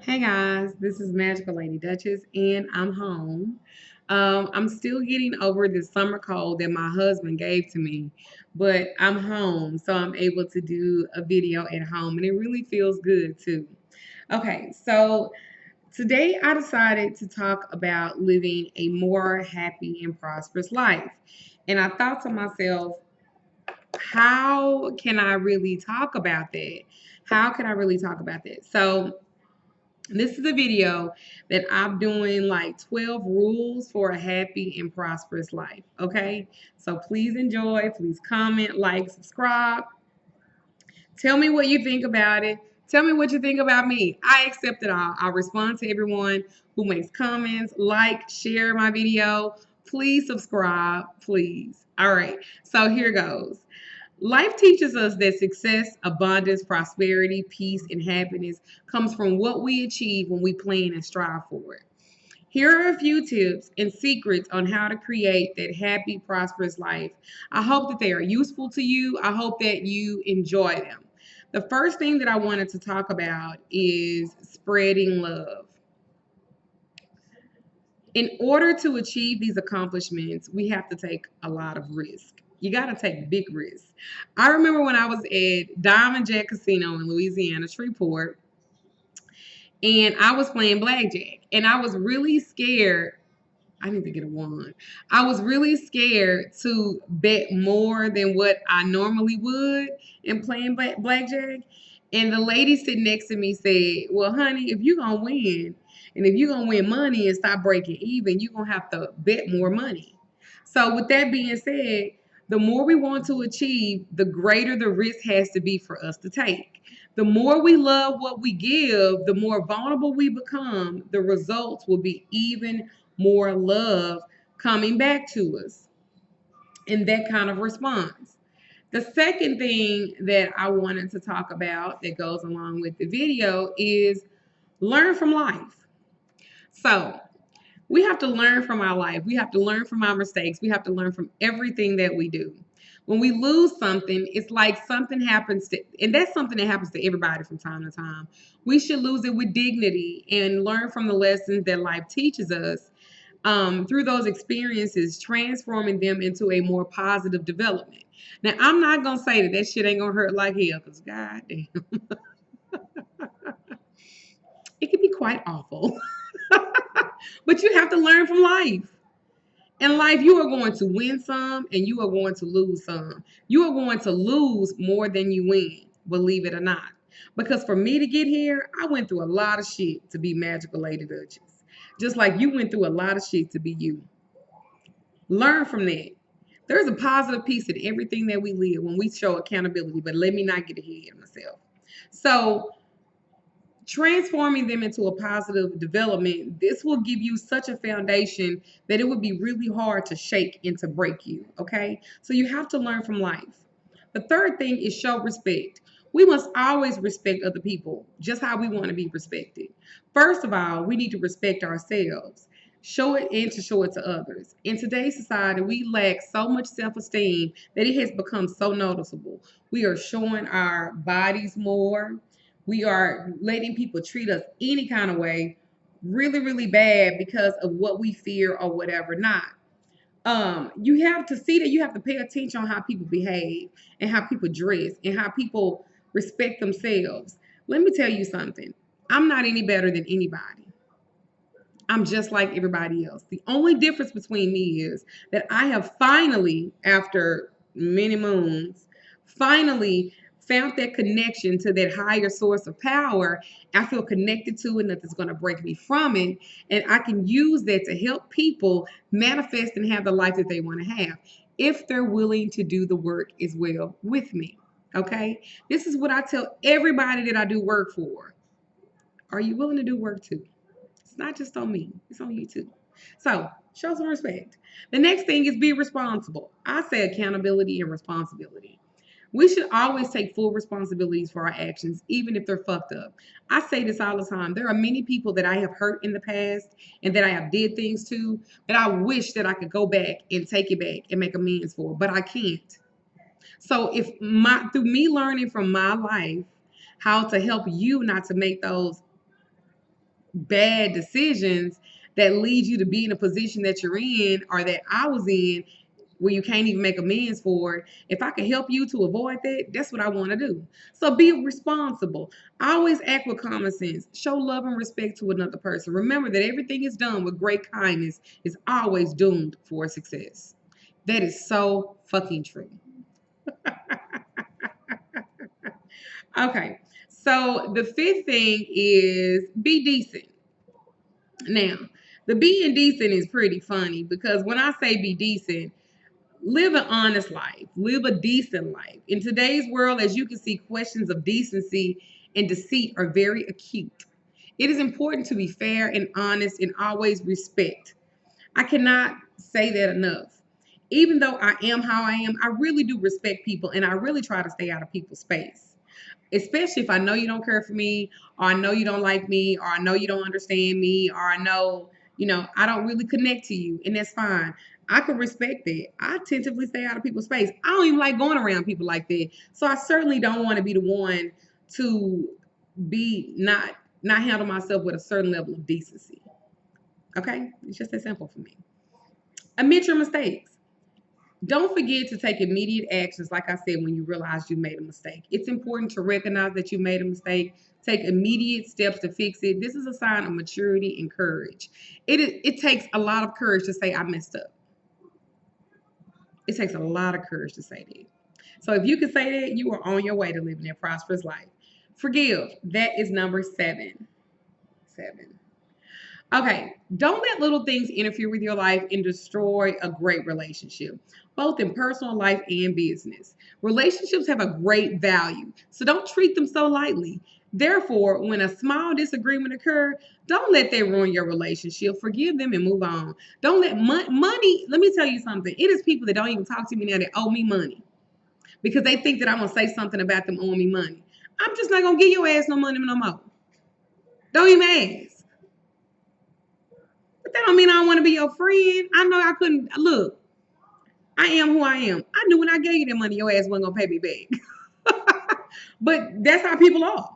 Hey guys, this is Magical Lady Duchess, and I'm home. I'm still getting over the summer cold that my husband gave to me, but I'm home, so I'm able to do a video at home, and it really feels good too. Okay, so today I decided to talk about living a more happy and prosperous life. And I thought to myself, how can I really talk about that? How can I really talk about that? So, this is a video that I'm doing like 12 rules for a happy and prosperous life. Okay. So please enjoy. Please comment, like, subscribe. Tell me what you think about it. Tell me what you think about me. I accept it all. I'll respond to everyone who makes comments, like, share my video. Please subscribe. Please. All right. So here goes. Life teaches us that success, abundance, prosperity, peace, and happiness comes from what we achieve when we plan and strive for it. Here are a few tips and secrets on how to create that happy, prosperous life. I hope that they are useful to you. I hope that you enjoy them. The first thing that I wanted to talk about is spreading love. In order to achieve these accomplishments, we have to take a lot of risk. You got to take big risks. I remember when I was at Diamond Jack Casino in Louisiana, Shreveport, and I was playing blackjack, and I was really scared. I need to get a wand. I was really scared to bet more than what I normally would in playing blackjack. And the lady sitting next to me said, "Well, honey, if you're going to win and if you're going to win money and stop breaking even, you're going to have to bet more money." So, with that being said, the more we want to achieve, the greater the risk has to be for us to take. The more we love what we give, the more vulnerable we become, the results will be even more love coming back to us in that kind of response. The second thing that I wanted to talk about that goes along with the video is learn from life. So, we have to learn from our life. We have to learn from our mistakes. We have to learn from everything that we do. When we lose something, it's like something happens to, and that's something that happens to everybody from time to time. We should lose it with dignity and learn from the lessons that life teaches us through those experiences, transforming them into a more positive development. Now, I'm not gonna say that shit ain't gonna hurt like hell, cause goddamn, it can be quite awful. But you have to learn from life. In life, you are going to win some and you are going to lose some. You are going to lose more than you win, believe it or not. Because for me to get here, I went through a lot of shit to be Magical Lady Duchess. Just like you went through a lot of shit to be you. Learn from that. There's a positive piece in everything that we live when we show accountability, but let me not get ahead of myself. So, transforming them into a positive development, this will give you such a foundation that it would be really hard to shake and to break you. Okay. So you have to learn from life. The third thing is show respect. We must always respect other people, just how we want to be respected. First of all, we need to respect ourselves. Show it and to show it to others. In today's society, we lack so much self esteem that it has become so noticeable. We are showing our bodies more, we are letting people treat us any kind of way, really, really bad because of what we fear or whatever not. You have to see that you have to pay attention on how people behave and how people dress and how people respect themselves. Let me tell you something. I'm not any better than anybody. I'm just like everybody else. The only difference between me is that I have finally, after many moons, finally found that connection to that higher source of power. I feel connected to it, nothing's going to break me from it. And I can use that to help people manifest and have the life that they want to have if they're willing to do the work as well with me. Okay? This is what I tell everybody that I do work for. Are you willing to do work too? It's not just on me, it's on you too. So show some respect. The next thing is be responsible. I say accountability and responsibility. We should always take full responsibilities for our actions, even if they're fucked up. I say this all the time. There are many people that I have hurt in the past and that I have did things to that I wish that I could go back and take it back and make amends for, but I can't. So if my through me learning from my life how to help you not to make those bad decisions that lead you to be in a position that you're in or that I was in where you can't even make amends for it. If I can help you to avoid that, that's what I want to do. So be responsible. Always act with common sense. Show love and respect to another person. Remember that everything is done with great kindness is always doomed for success. That is so fucking true. Okay. So the fifth thing is be decent. Now, the being decent is pretty funny because when I say be decent, live an honest life, live a decent life. In today's world, as you can see, questions of decency and deceit are very acute. It is important to be fair and honest and always respect. I cannot say that enough. Even though I am how I am, I really do respect people and I really try to stay out of people's space, especially if I know you don't care for me, or I know you don't like me, or I know you don't understand me, or I know, I don't really connect to you, and that's fine. I can respect that. I tentatively stay out of people's space. I don't even like going around people like that. So I certainly don't want to be the one to be not handle myself with a certain level of decency. Okay? It's just that simple for me. Admit your mistakes. Don't forget to take immediate actions, like I said, when you realize you made a mistake. It's important to recognize that you made a mistake. Take immediate steps to fix it. This is a sign of maturity and courage. It takes a lot of courage to say I messed up. It takes a lot of courage to say that. So if you can say that, you are on your way to living a prosperous life. Forgive. That is number 7. 7. Okay, don't let little things interfere with your life and destroy a great relationship, both in personal life and business. Relationships have a great value, so don't treat them so lightly. Therefore, when a small disagreement occurs, don't let that ruin your relationship. Forgive them and move on. Don't let money, let me tell you something. It is people that don't even talk to me now that owe me money because they think that I'm going to say something about them owing me money. I'm just not going to give your ass no money no more. Don't even ask. But that don't mean I don't want to be your friend. I know I couldn't. Look, I am who I am. I knew when I gave you that money, your ass wasn't going to pay me back. But that's how people are.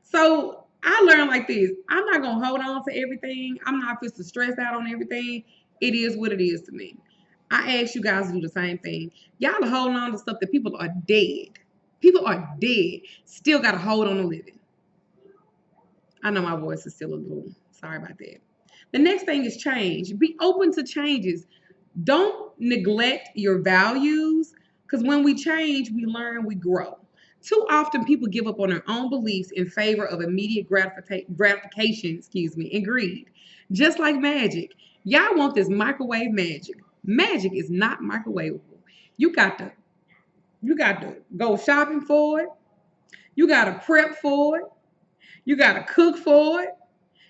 So I learned like this. I'm not going to hold on to everything. I'm not supposed to stress out on everything. It is what it is to me. I ask you guys to do the same thing. Y'all are holding on to stuff that people are dead. People are dead. Still got to hold on to living. I know my voice is still a little, sorry about that. The next thing is change. Be open to changes. Don't neglect your values because when we change, we learn, we grow. Too often people give up on their own beliefs in favor of immediate gratification, and greed. Just like magic. Y'all want this microwave magic. Magic is not microwavable. You got to go shopping for it. You got to prep for it. You got to cook for it.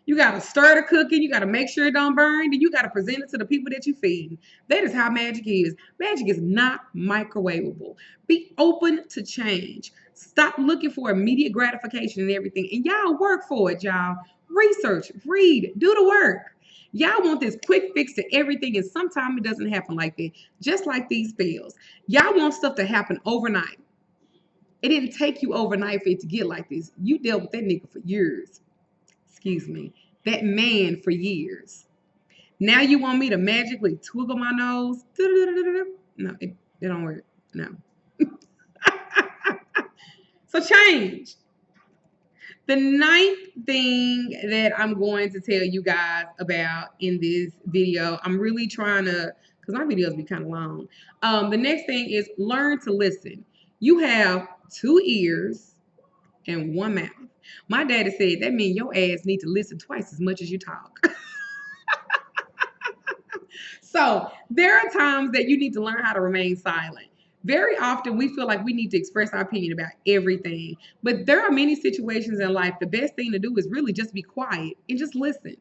You got to stir the cooking. You got to make sure it don't burn. Then you got to present it to the people that you feed. That is how magic is. Magic is not microwavable. Be open to change. Stop looking for immediate gratification and everything. And y'all work for it, y'all. Research, read, do the work. Y'all want this quick fix to everything, and sometimes it doesn't happen like that. Just like these spells. Y'all want stuff to happen overnight. It didn't take you overnight for it to get like this. You dealt with that nigga for years. Excuse me, that man for years. Now you want me to magically twiggle my nose? No, it don't work. No. So change. The ninth thing that I'm going to tell you guys about in this video, I'm really trying to, because my videos be kind of long. The next thing is learn to listen. You have 2 ears and 1 mouth. My daddy said that means your ass need to listen twice as much as you talk. So there are times that you need to learn how to remain silent. Very often we feel like we need to express our opinion about everything. But there are many situations in life, the best thing to do is really just be quiet and just listen.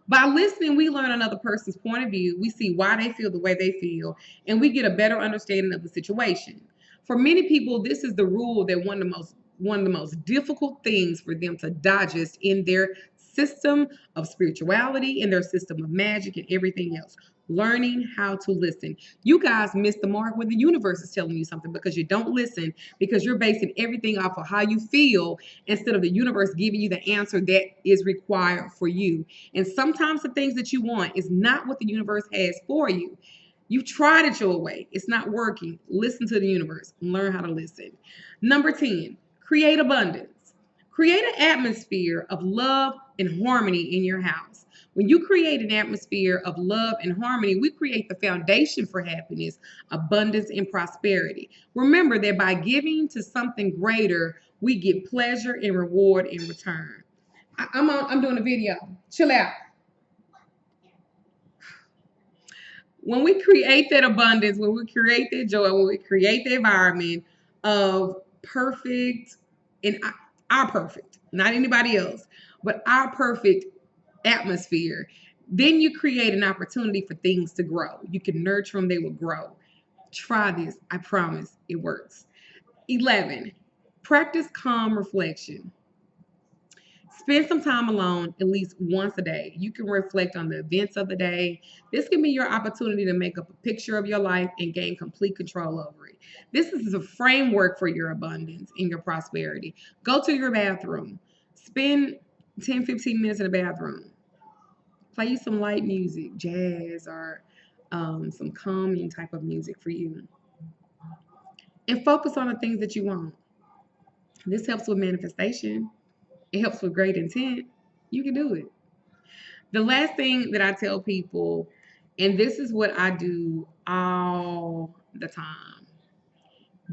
By listening, we learn another person's point of view. We see why they feel the way they feel, and we get a better understanding of the situation. For many people, this is the rule that one of the most difficult things for them to digest in their system of spirituality, in their system of magic and everything else. Learning how to listen. You guys missed the mark when the universe is telling you something because you don't listen, because you're basing everything off of how you feel instead of the universe giving you the answer that is required for you. And sometimes the things that you want is not what the universe has for you. You've tried it your way. It's not working. Listen to the universe. Learn how to listen. Number 10, create abundance. Create an atmosphere of love and harmony in your house. When you create an atmosphere of love and harmony, we create the foundation for happiness, abundance, and prosperity. Remember that by giving to something greater, we get pleasure and reward in return. I'm doing a video. Chill out. When we create that abundance, when we create that joy, when we create the environment of perfect and our perfect, not anybody else, but our perfect atmosphere, then you create an opportunity for things to grow. You can nurture them, they will grow. Try this. I promise it works. 11, practice calm reflection. Spend some time alone at least once a day. You can reflect on the events of the day. This can be your opportunity to make up a picture of your life and gain complete control over it. This is a framework for your abundance and your prosperity. Go to your bathroom. Spend 10, 15 minutes in the bathroom. Play you some light music, jazz, or some calming type of music for you. And focus on the things that you want. This helps with manifestation. It helps with great intent. You can do it. The last thing that I tell people, and this is what I do all the time,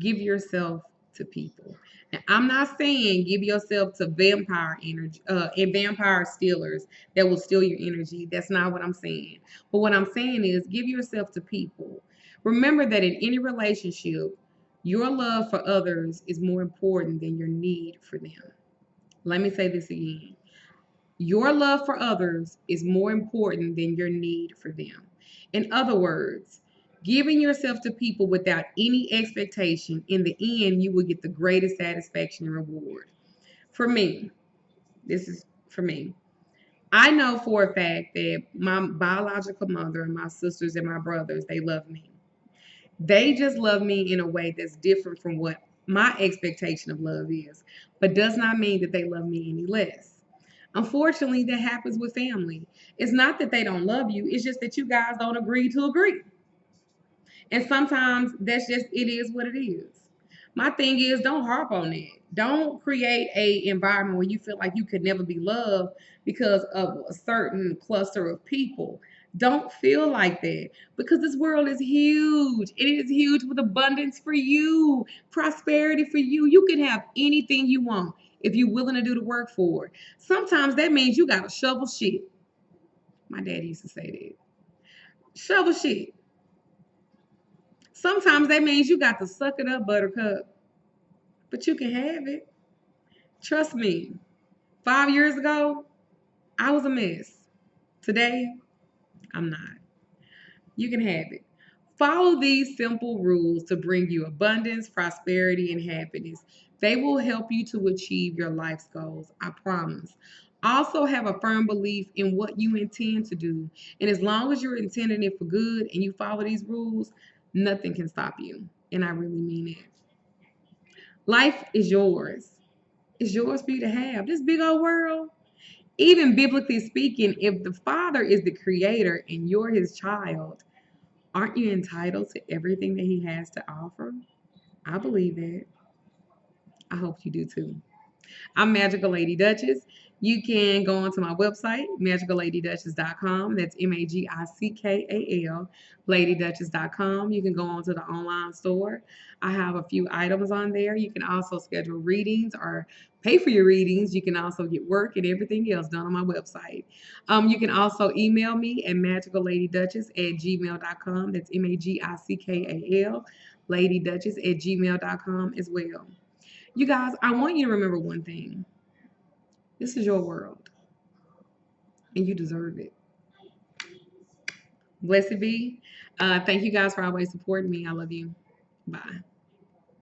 give yourself to people. Now, I'm not saying give yourself to vampire energy and vampire stealers that will steal your energy. That's not what I'm saying. But what I'm saying is give yourself to people. Remember that in any relationship, your love for others is more important than your need for them. Let me say this again. Your love for others is more important than your need for them. In other words, giving yourself to people without any expectation, in the end, you will get the greatest satisfaction and reward. For me, this is for me. I know for a fact that my biological mother and my sisters and my brothers, they love me. They just love me in a way that's different from what my expectation of love is, but does not mean that they love me any less. Unfortunately, that happens with family. It's not that they don't love you, it's just that you guys don't agree to agree. And sometimes that's just it is what it is. My thing is don't harp on it. Don't create a environment where you feel like you could never be loved because of a certain cluster of people. Don't feel like that because this world is huge. It is huge with abundance for you, prosperity for you. You can have anything you want if you're willing to do the work for it. Sometimes that means you got to shovel shit. My dad used to say that. Shovel shit. Sometimes that means you got to suck it up, buttercup. But you can have it. Trust me. 5 years ago, I was a mess. Today, I'm not. You can have it. Follow these simple rules to bring you abundance, prosperity, and happiness. They will help you to achieve your life's goals. I promise. Also, have a firm belief in what you intend to do. And as long as you're intending it for good and you follow these rules, nothing can stop you. And I really mean it. Life is yours. It's yours for you to have. This big old world. Even biblically speaking, if the Father is the creator and you're his child, aren't you entitled to everything that he has to offer? I believe that. I hope you do too. I'm Magical Lady Duchess. You can go onto my website, magickalladyduchess.com. That's MAGICKAL, ladyduchess.com. You can go onto the online store. I have a few items on there. You can also schedule readings or pay for your readings. You can also get work and everything else done on my website. You can also email me at magickalladyduchess@gmail.com. That's MAGICKAL, ladyduchess@gmail.com as well. You guys, I want you to remember one thing. This is your world, and you deserve it. Blessed be. Thank you guys for always supporting me. I love you. Bye.